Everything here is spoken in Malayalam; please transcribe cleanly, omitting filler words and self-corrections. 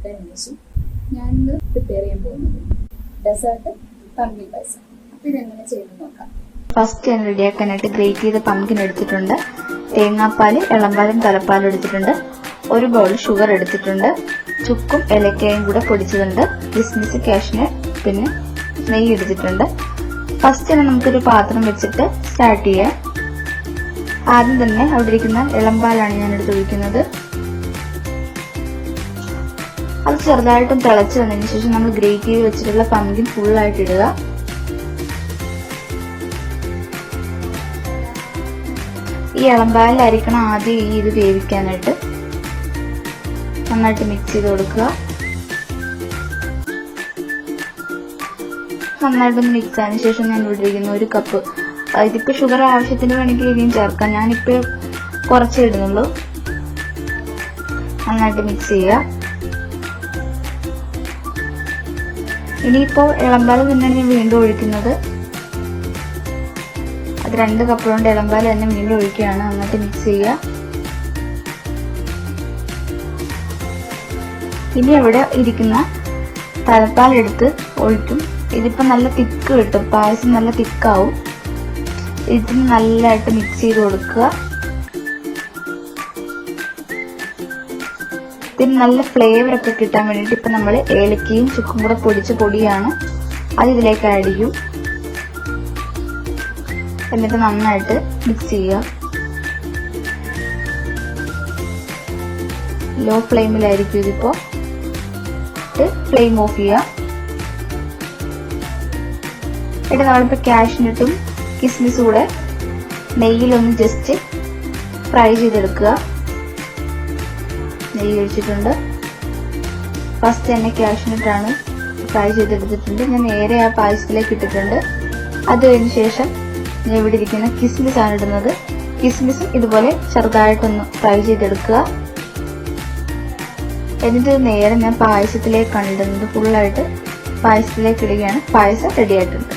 എടുത്തതിന് ശേഷം ഞാനിന്ന് പ്രിപ്പയർ ചെയ്യാൻ പോകുന്നത് ഡെസേർട്ട് പംകിൻ പായസം. അപ്പൊ ഇതെങ്ങനെ ചെയ്ത് നോക്കാം. ഫസ്റ്റ് ഞാൻ റെഡിയാക്കാനായിട്ട് ഗ്രേറ്റ് ചെയ്ത പംകിൻ എടുത്തിട്ടുണ്ട്, തേങ്ങാപ്പാൽ, ഇളംപാലും തലപ്പാലും എടുത്തിട്ടുണ്ട്, ഒരു ബൗൾ ഷുഗർ എടുത്തിട്ടുണ്ട്, ചുക്കും ഏലക്കയും കൂടെ പൊടിച്ചതുണ്ട്, കിസ്മിസ്, കാഷ്നട്ട്, പിന്നെ നെയ്യ് എടുത്തിട്ടുണ്ട്. ഫസ്റ്റ് തന്നെ നമുക്കൊരു പാത്രം വെച്ചിട്ട് സ്റ്റാർട്ട് ചെയ്യാം. ആദ്യം തന്നെ അവിടെ ഇരിക്കുന്ന ഇളംപാലാണ് ഞാൻ എടുത്ത് ഒഴിക്കുന്നത്. അത് ചെറുതായിട്ടും തിളച്ച് വന്നതിന് ശേഷം നമ്മൾ ഗ്രേറ്റ് ചെയ്ത് വെച്ചിട്ടുള്ള പംകിൻ ഫുള്ളായിട്ട് ഇടുക. ഈ ഇളംപാലിലായിരിക്കണം ആദ്യം ഇത് വേവിക്കാനായിട്ട്. നന്നായിട്ട് മിക്സ് ചെയ്ത് കൊടുക്കുക. നന്നായിട്ടൊന്ന് മിക്സ് ആയതിനു ശേഷം ഞാൻ ഇവിടെ ഇരിക്കുന്ന ഒരു കപ്പ്, ഇതിപ്പോ ഷുഗർ ആവശ്യത്തിന് വേണമെങ്കിൽ ഇനിയും ചേർക്കാം, ഞാനിപ്പോ കുറച്ചേ ഇടുന്നുള്ളൂ. നന്നായിട്ട് മിക്സ് ചെയ്യുക. ഇനിയിപ്പോ ഇളംപാല് തന്നെയാണ് ഞാൻ വീണ്ടും ഒഴിക്കുന്നത്. അത് 2 കപ്പ് കൊണ്ട് ഇളംപാല് തന്നെ വീണ്ടും ഒഴിക്കുകയാണ്. നന്നായിട്ട് മിക്സ് ചെയ്യുക. ഇനി അവിടെ ഇരിക്കുന്ന തലപ്പാലെടുത്ത് ഒഴിക്കും. ഇതിപ്പോ നല്ല തിക്ക് കിട്ടും, പായസം നല്ല തിക്കാവും. ഇതിന് നല്ലതായിട്ട് മിക്സ് ചെയ്ത് കൊടുക്കുക. ഇതിന് നല്ല ഫ്ലേവർ ഒക്കെ കിട്ടാൻ വേണ്ടിയിട്ട് ഇപ്പൊ നമ്മൾ ഏലക്കയും ചുക്കും കൂടെ പൊടിച്ച പൊടിയാണ്, അത് ഇതിലേക്ക് ആഡ് ചെയ്യും. എന്നിട്ട് നന്നായിട്ട് മിക്സ് ചെയ്യുക. ലോ ഫ്ലെയിമിലായിരിക്കും ഇതിപ്പോ. ഫ്ലെയിം ഓഫ് ചെയ്യുക. എന്നിട്ട് നമ്മളിപ്പോ കാഷ്നട്ടും കിസ്മിസും കൂടെ നെയ്യിലൊന്ന് ജസ്റ്റ് ഫ്രൈ ചെയ്തെടുക്കുക. നെയ്യ് ഒഴിച്ചിട്ടുണ്ട്. ഫസ്റ്റ് തന്നെ കാഷ്നട്ടാണ് ഫ്രൈ ചെയ്തെടുത്തിട്ടുണ്ട്. ഞാൻ നേരെ ആ പായസത്തിലേക്ക് ഇട്ടിട്ടുണ്ട്. അത് കഴിഞ്ഞ ശേഷം ഞാൻ ഇവിടെ ഇരിക്കുന്ന കിസ്മിസ് ആണ് ഇടുന്നത്. കിസ്മിസും ഇതുപോലെ ചെറുതായിട്ടൊന്ന് ഫ്രൈ ചെയ്തെടുക്കുക. എന്നിട്ട് നേരെ ഞാൻ പായസത്തിലേക്ക് കണ്ടിടുന്നത് ഫുള്ളായിട്ട് പായസത്തിലേക്ക് ഇടുകയാണ്. പായസം റെഡി ആയിട്ടുണ്ട്.